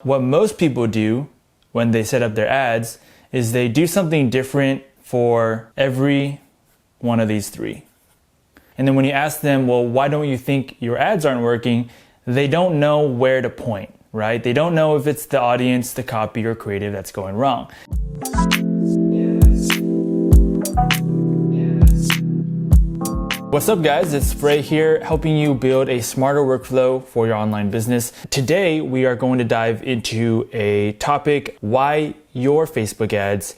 What most people do when they set up their ads is they do something different for every one of these three. And then when you ask them, well, why don't you think your ads aren't working? They don't know where to point, right? They don't know if it's the audience, the copy, or creative that's going wrong. What's up guys, it's Frey here, helping you build a smarter workflow for your online business. Today, we are going to dive into a topic, why your Facebook ads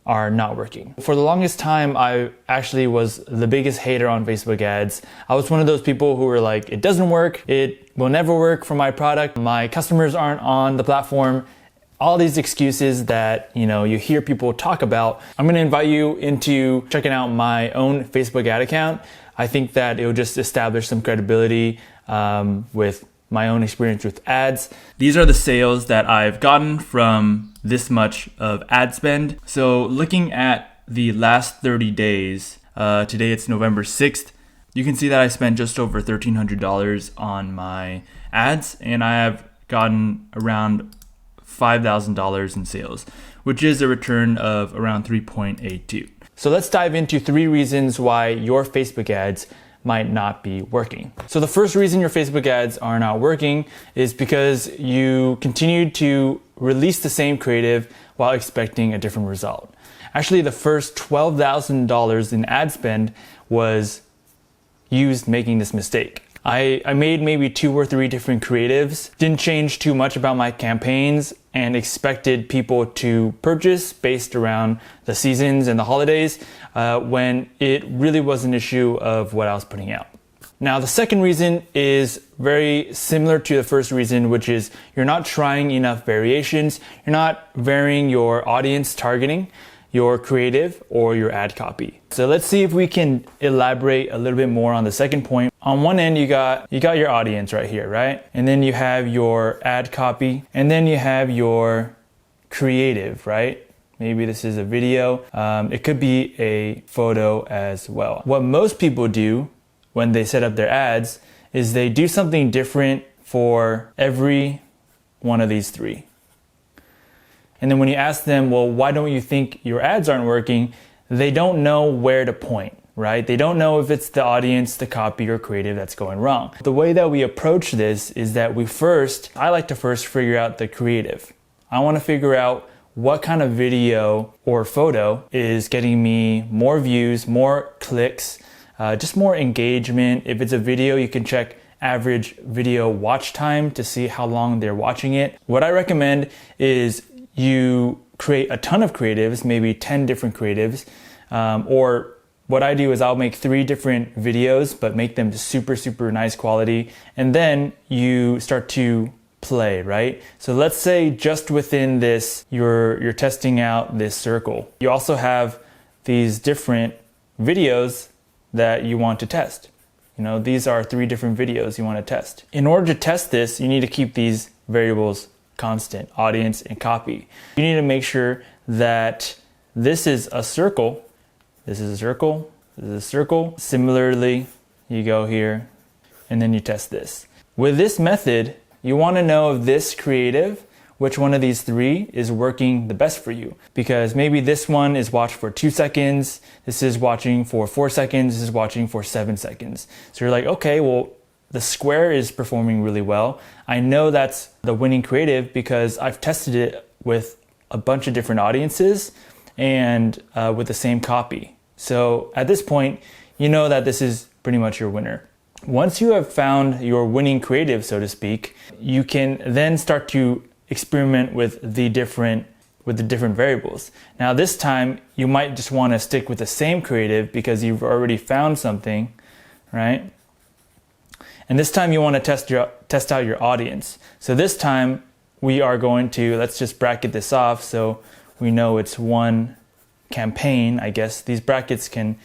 are not working. For the longest time, I actually was the biggest hater on Facebook ads. I was one of those people who were like, it doesn't work, it will never work for my product, my customers aren't on the platform. All these excuses that you hear people talk about. I'm gonna invite you into checking out my own Facebook ad account. I think that it will just establish some credibility with my own experience with ads. These are the sales that I've gotten from this much of ad spend. So looking at the last 30 days, today it's November 6th, you can see that I spent just over $1,300 on my ads, and I have gotten around $5,000 in sales, which is a return of around 3.82. So let's dive into 3 reasons why your Facebook ads might not be working. So the first reason your Facebook ads are not working is because you continue to release the same creative while expecting a different result. Actually, the first $12,000 in ad spend was used making this mistake. I made maybe 2 or 3 different creatives, didn't change too much about my campaigns, and expected people to purchase based around the seasons and the holidays when it really was an issue of what I was putting out. Now, the second reason is very similar to the first reason, which is you're not trying enough variations. You're not varying your audience targeting, your creative, or your ad copy. So let's see if we can elaborate a little bit more on the second point. On one end, you got your audience right here, right? And then you have your ad copy, and then you have your creative, right? Maybe this is a video. It could be a photo as well. What most people do when they set up their ads is they do something different for every one of these 3. And then when you ask them, well, why don't you think your ads aren't working? They don't know where to point, right? They don't know if it's the audience, the copy, or creative that's going wrong. The way that we approach this is that I like to first figure out the creative. I want to figure out what kind of video or photo is getting me more views, more clicks, just more engagement. If it's a video, you can check average video watch time to see how long they're watching it. What I recommend is you create a ton of creatives, maybe 10 different creatives, or what I do is I'll make 3 different videos, but make them super, super nice quality. And then you start to play, right? So let's say just within this, you're testing out this circle. You also have these different videos that you want to test. These are 3 different videos you want to test. In order to test this, you need to keep these variables constant, audience and copy. You need to make sure that this is a circle, this is a circle, this is a circle. Similarly, you go here and then you test this. With this method, you want to know if this creative, which one of these 3 is working the best for you. Because maybe this one is watched for 2 seconds, this is watching for 4 seconds, this is watching for 7 seconds. So you're like, okay, well, the square is performing really well. I know that's the winning creative because I've tested it with a bunch of different audiences and with the same copy. So at this point, you know that this is pretty much your winner. Once you have found your winning creative, so to speak, you can then start to experiment with the different variables. Now this time, you might just want to stick with the same creative because you've already found something, right? And this time you want to test out your audience. So this time we are going to, let's just bracket this off so we know it's one campaign. I guess these brackets can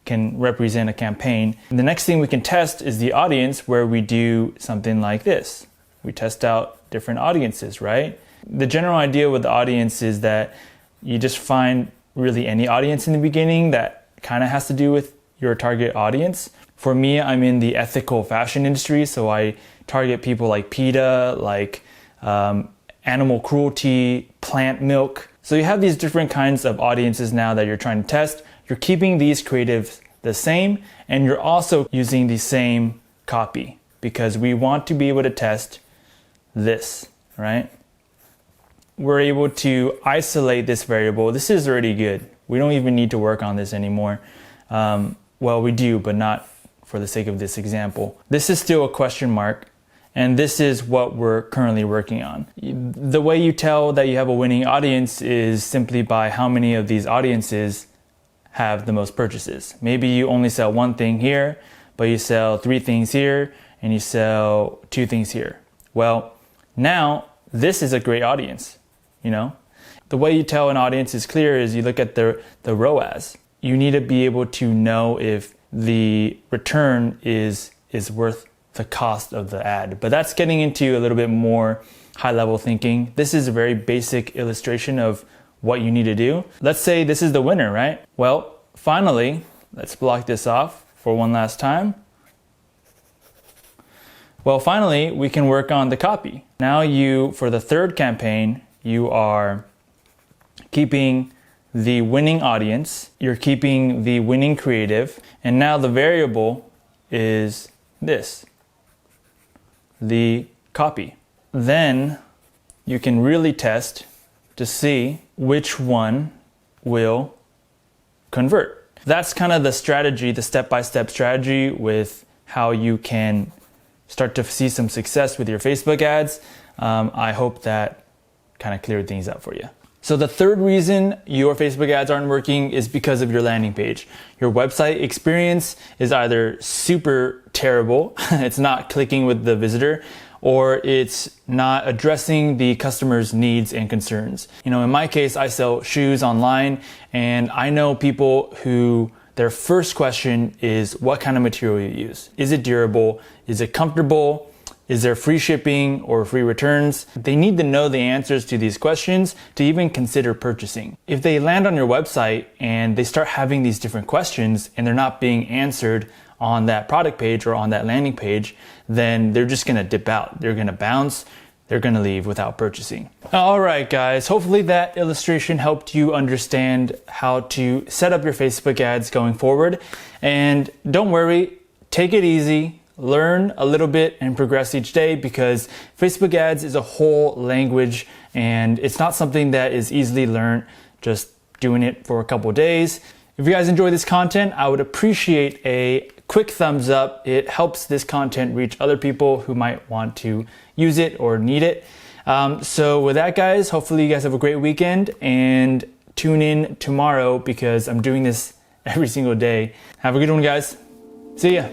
represent a campaign. And the next thing we can test is the audience, where we do something like this. We test out different audiences, right? The general idea with the audience is that you just find really any audience in the beginning that kind of has to do with your target audience. For me, I'm in the ethical fashion industry, so I target people like PETA, like animal cruelty, plant milk. So you have these different kinds of audiences now that you're trying to test. You're keeping these creatives the same, and you're also using the same copy because we want to be able to test this, right? We're able to isolate this variable. This is already good. We don't even need to work on this anymore. Well, we do, but not for the sake of this example. This is still a question mark, and this is what we're currently working on. The way you tell that you have a winning audience is simply by how many of these audiences have the most purchases. Maybe you only sell one thing here, but you sell 3 things here, and you sell 2 things here. Well, now this is a great audience, you know? The way you tell an audience is clear is you look at the ROAS. You need to be able to know if the return is worth the cost of the ad. But that's getting into a little bit more high-level thinking. This is a very basic illustration of what you need to do. Let's say this is the winner, right? Well, finally, let's block this off for one last time. Well, finally, we can work on the copy. Now for the third campaign, you are keeping the winning audience, you're keeping the winning creative, and now the variable is this, the copy. Then you can really test to see which one will convert. That's kind of the strategy, the step-by-step strategy with how you can start to see some success with your Facebook ads. I hope that kind of cleared things up for you. So the third reason your Facebook ads aren't working is because of your landing page. Your website experience is either super terrible, it's not clicking with the visitor, or it's not addressing the customer's needs and concerns. You know, in my case, I sell shoes online, and I know people who their first question is what kind of material you use. Is it durable? Is it comfortable? Is there free shipping or free returns? They need to know the answers to these questions to even consider purchasing. If they land on your website and they start having these different questions and they're not being answered on that product page or on that landing page, then they're just gonna dip out. They're gonna bounce. They're gonna leave without purchasing. All right, guys, hopefully that illustration helped you understand how to set up your Facebook ads going forward. And don't worry, take it easy. Learn a little bit and progress each day because Facebook ads is a whole language and it's not something that is easily learned just doing it for a couple of days. If you guys enjoy this content, I would appreciate a quick thumbs up. It helps this content reach other people who might want to use it or need it. So with that, guys, hopefully you guys have a great weekend and tune in tomorrow because I'm doing this every single day. Have a good one, guys. See ya.